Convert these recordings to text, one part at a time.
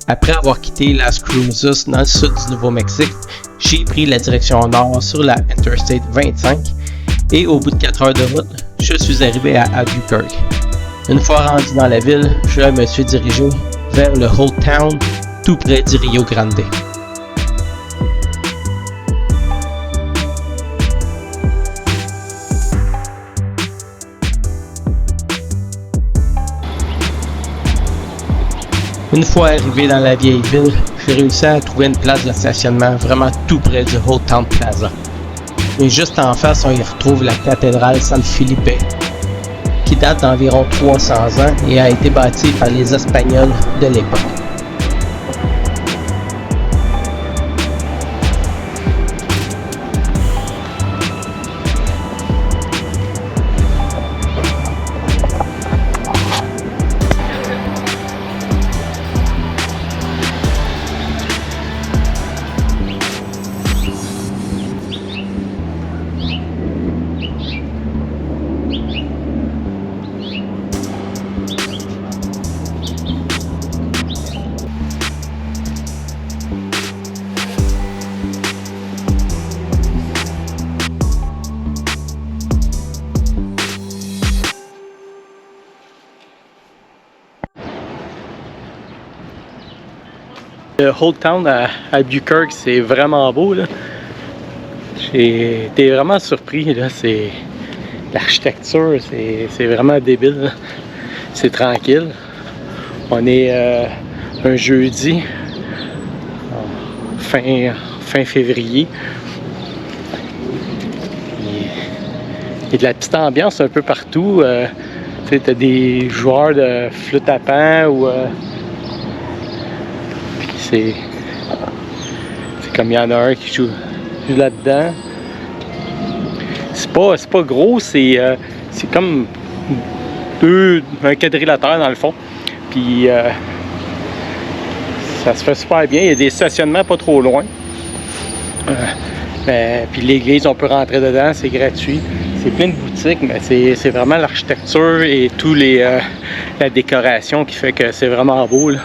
Après avoir quitté Las Cruces dans le sud du Nouveau-Mexique, j'ai pris la direction nord sur la Interstate 25 et au bout de 4 heures de route, je suis arrivé à Albuquerque. Une fois rendu dans la ville, je me suis dirigé vers le Old Town, tout près du Rio Grande. Une fois arrivé dans la vieille ville, j'ai réussi à trouver une place de stationnement vraiment tout près du Old Town Plaza. Mais juste en face, on y retrouve la cathédrale San Felipe, qui date d'environ 300 ans et a été bâtie par les Espagnols de l'époque. Le Old Town à Albuquerque, c'est vraiment beau, là. J'ai été vraiment surpris, là. C'est l'architecture, c'est vraiment débile, là. C'est tranquille. On est un jeudi, fin février. Il y a de la petite ambiance un peu partout. Tu sais, t'as des joueurs de flûte à pan ou c'est comme il y en a un qui joue là-dedans. C'est pas gros, c'est comme un quadrilatère dans le fond. Puis ça se fait super bien. Il y a des stationnements pas trop loin. Puis l'église, on peut rentrer dedans, c'est gratuit. C'est plein de boutiques, mais c'est vraiment l'architecture et la décoration qui fait que c'est vraiment beau, là.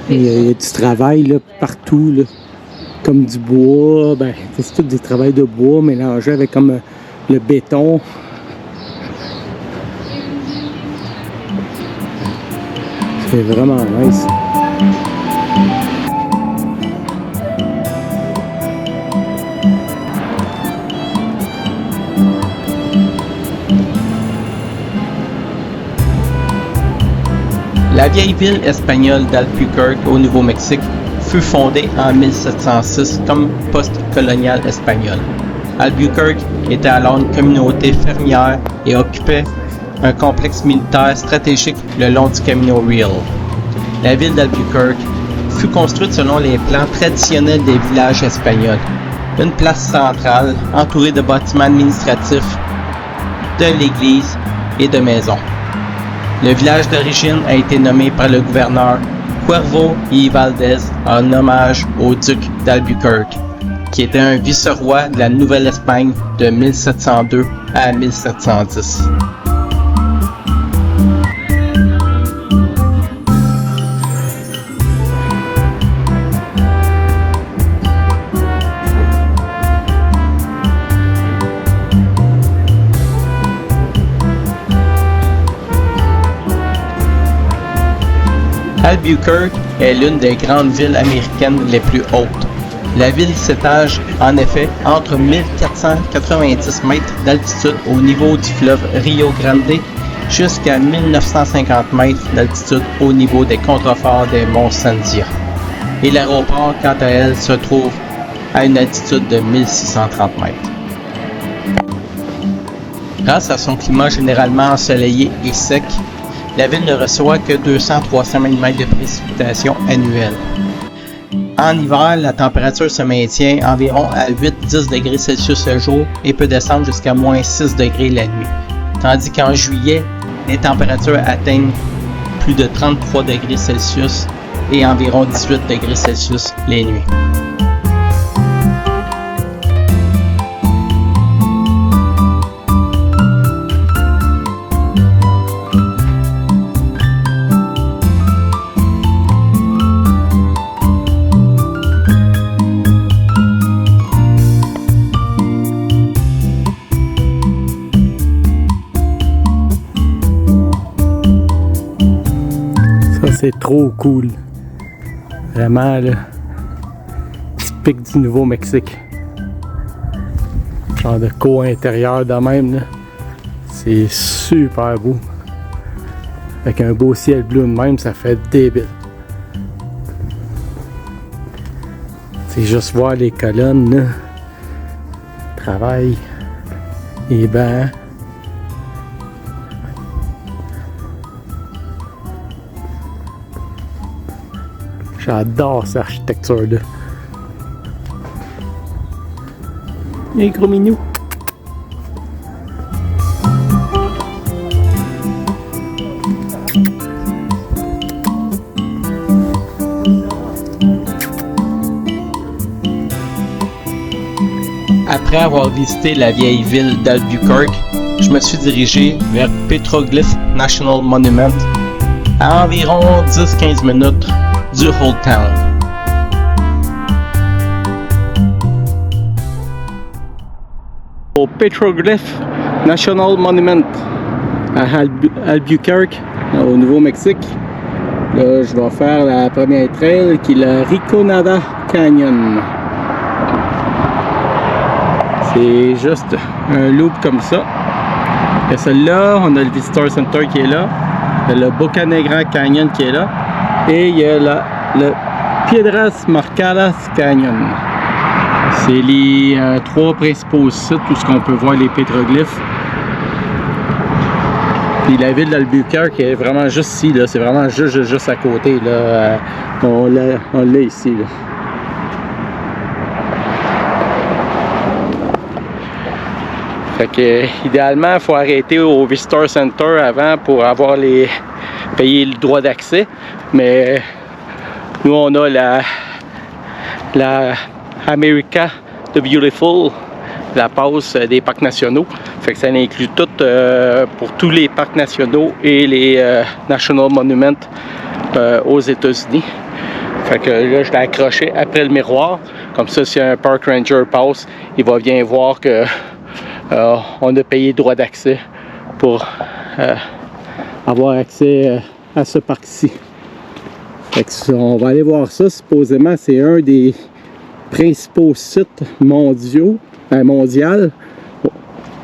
Il y a du travail là, partout, là, comme du bois, c'est tout des travails de bois mélangés avec comme le béton. C'est vraiment nice. La vieille ville espagnole d'Albuquerque au Nouveau-Mexique fut fondée en 1706 comme poste colonial espagnol. Albuquerque était alors une communauté fermière et occupait un complexe militaire stratégique le long du Camino Real. La ville d'Albuquerque fut construite selon les plans traditionnels des villages espagnols. Une place centrale entourée de bâtiments administratifs, de l'église et de maisons. Le village d'origine a été nommé par le gouverneur Cuervo y Valdez en hommage au duc d'Albuquerque, qui était un vice-roi de la Nouvelle-Espagne de 1702 à 1710. Albuquerque est l'une des grandes villes américaines les plus hautes. La ville s'étage en effet entre 1490 mètres d'altitude au niveau du fleuve Rio Grande jusqu'à 1950 mètres d'altitude au niveau des contreforts des monts Sandia. Et l'aéroport, quant à elle, se trouve à une altitude de 1630 mètres. Grâce à son climat généralement ensoleillé et sec, la ville ne reçoit que 200-300 mm de précipitations annuelles. En hiver, la température se maintient environ à 8-10 degrés Celsius le jour et peut descendre jusqu'à moins 6 degrés la nuit. Tandis qu'en juillet, les températures atteignent plus de 33 degrés Celsius et environ 18 degrés Celsius les nuits. C'est trop cool. Vraiment, là, typique du Nouveau-Mexique. Genre de cour intérieure de même, là. C'est super beau. Avec un beau ciel bleu de même, ça fait débile. C'est juste voir les colonnes, là. Travail. Les bancs. J'adore cette architecture-là. Et gros minou. Après avoir visité la vieille ville d'Albuquerque, je me suis dirigé vers Petroglyph National Monument, à environ 10-15 minutes du Old Town. Au Petroglyph National Monument à Albuquerque, au Nouveau-Mexique. Là, je vais faire la première trail qui est le Riconada Canyon. C'est juste un loop comme ça. Et celle-là, on a le Visitor Center qui est là. Il y a le Boca Negra Canyon qui est là. Et il y a le Piedras Marcadas Canyon. C'est les trois principaux sites où on peut voir les pétroglyphes. Puis la ville d'Albuquerque est vraiment juste ici, là. C'est vraiment juste à côté, là. On l'a ici, là. Fait que, idéalement, il faut arrêter au Visitor Center avant pour payer le droit d'accès. Mais nous, on a la America the Beautiful, la passe des parcs nationaux. Fait que ça inclut tout pour tous les parcs nationaux et les National Monuments aux États-Unis. Fait que là, je l'ai accroché après le miroir. Comme ça, si un park ranger passe, il va bien voir que on a payé droit d'accès pour avoir accès à ce parc-ci. On va aller voir ça. Supposément, c'est un des principaux sites mondial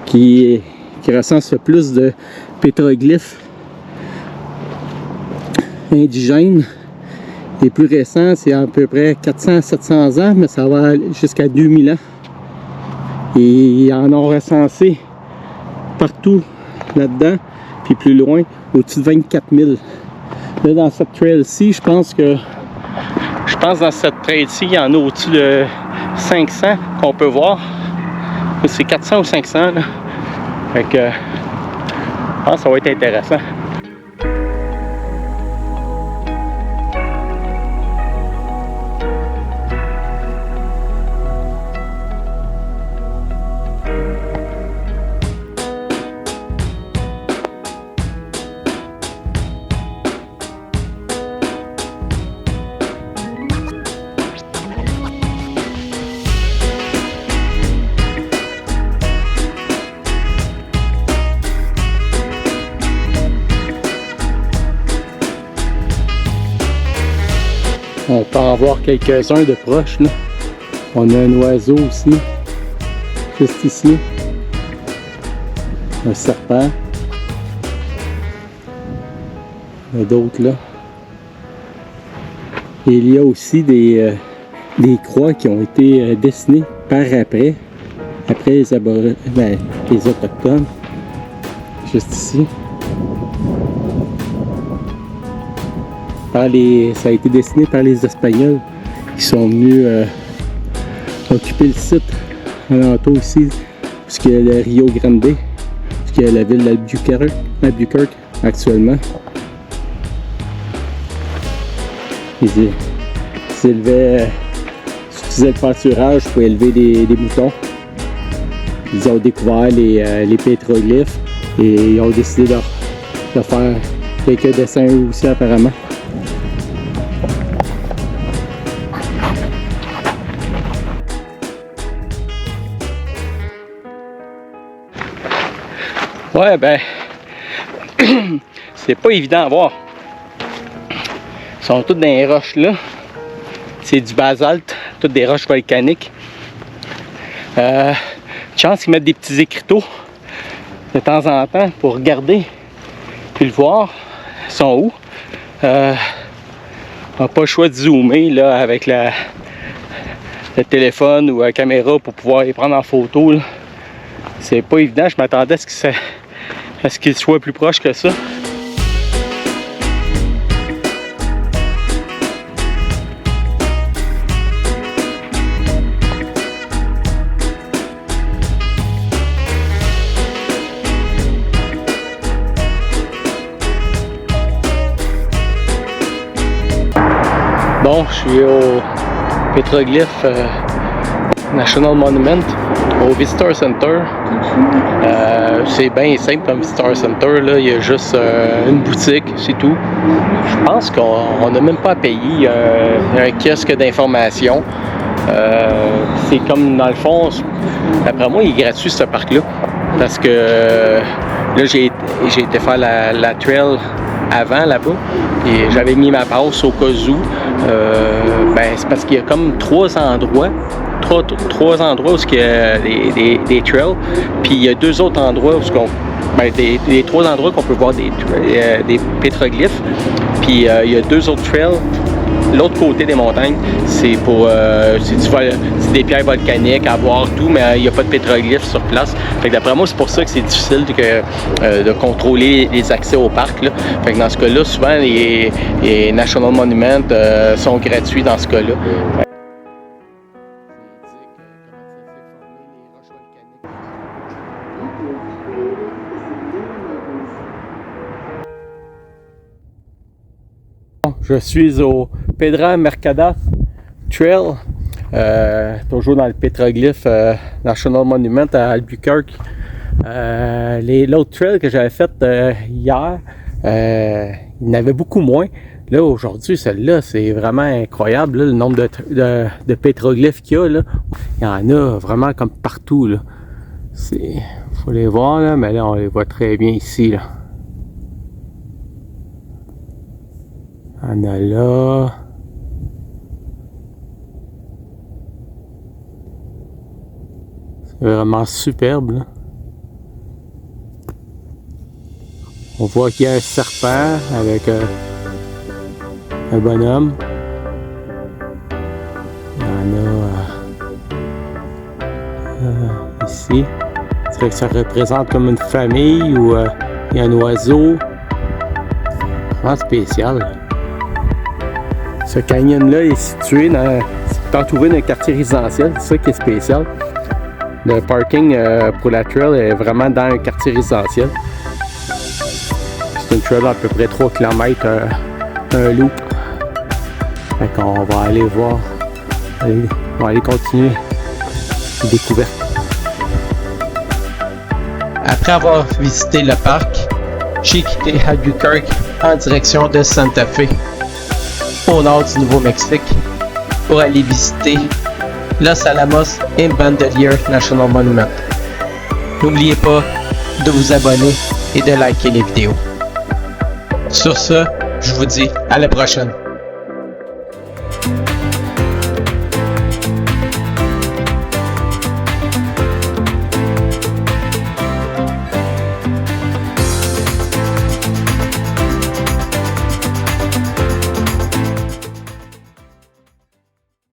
qui recense le plus de pétroglyphes indigènes. Les plus récents, c'est à peu près 400-700 ans, mais ça va jusqu'à 2000 ans. Et ils en ont recensé partout là-dedans, puis plus loin, au-dessus de 24 000. Là, dans cette trail-ci, je pense dans cette trail-ci, il y en a au-dessus de 500 qu'on peut voir. C'est 400 ou 500, là. Fait que, je pense que ça va être intéressant. On peut en voir quelques-uns de proches, là. On a un oiseau aussi, juste ici. Un serpent. Il y en a d'autres là. Et il y a aussi des croix qui ont été dessinées par après les Autochtones. Juste ici. Ça a été dessiné par les Espagnols qui sont venus occuper le site alentour ici, puisqu'il y a le Rio Grande, puisqu'il y a la ville d'Albuquerque actuellement. Ils utilisaient le pâturage pour élever des moutons. Ils ont découvert les pétroglyphes et ils ont décidé de faire quelques dessins aussi apparemment. Ouais, ben, c'est pas évident à voir. Ils sont toutes dans les roches là. C'est du basalte, toutes des roches volcaniques. Chance qu'ils mettent des petits écriteaux de temps en temps pour regarder puis le voir. Ils sont où? On n'a pas le choix de zoomer là, avec le téléphone ou la caméra pour pouvoir les prendre en photo. C'est pas évident, je m'attendais à ce qu'ils soient plus proches que ça. Bon, je suis au Pétroglyphe National Monument, au Visitor Center. C'est bien simple comme Visitor Center, là. Il y a juste une boutique, c'est tout. Je pense qu'on n'a même pas à payer un kiosque d'information. C'est comme dans le fond, d'après moi, il est gratuit ce parc-là. Parce que là, j'ai été faire la trail avant là-bas et j'avais mis ma passe au cas où. C'est parce qu'il y a comme trois endroits où il y a des trails, puis il y a deux autres endroits où des trois endroits qu'on peut voir des pétroglyphes, puis il y a deux autres trails. L'autre côté des montagnes, c'est pour c'est des pierres volcaniques à voir tout, mais il n'y a pas de pétroglyphes sur place. Fait que d'après moi, c'est pour ça que c'est difficile de contrôler les accès au parc, là. Fait que dans ce cas-là, souvent les National Monuments sont gratuits dans ce cas-là. Je suis au Pedra Mercadas Trail, toujours dans le Pétroglyphe National Monument à Albuquerque. L'autre trail que j'avais fait hier, il y en avait beaucoup moins. Là, aujourd'hui, celle-là, c'est vraiment incroyable, là, le nombre de pétroglyphes qu'il y a. Là. Il y en a vraiment comme partout. Il faut les voir, là, mais là, on les voit très bien ici. Là. On a là. C'est vraiment superbe. Là. On voit qu'il y a un serpent avec un bonhomme. Il y en a ici. C'est vrai que ça représente comme une famille ou il y a un oiseau. Vraiment spécial. Ce canyon-là est situé c'est entouré d'un quartier résidentiel, c'est ça qui est spécial. Le parking pour la trail est vraiment dans un quartier résidentiel. C'est une trail à peu près 3 km, un loop. Fait qu'on va aller voir, on va aller continuer les découvertes. Après avoir visité le parc, j'ai quitté Albuquerque en direction de Santa Fe, au nord du Nouveau-Mexique, pour aller visiter Los Alamos et Bandelier National Monument. N'oubliez pas de vous abonner et de liker les vidéos. Sur ce, je vous dis à la prochaine.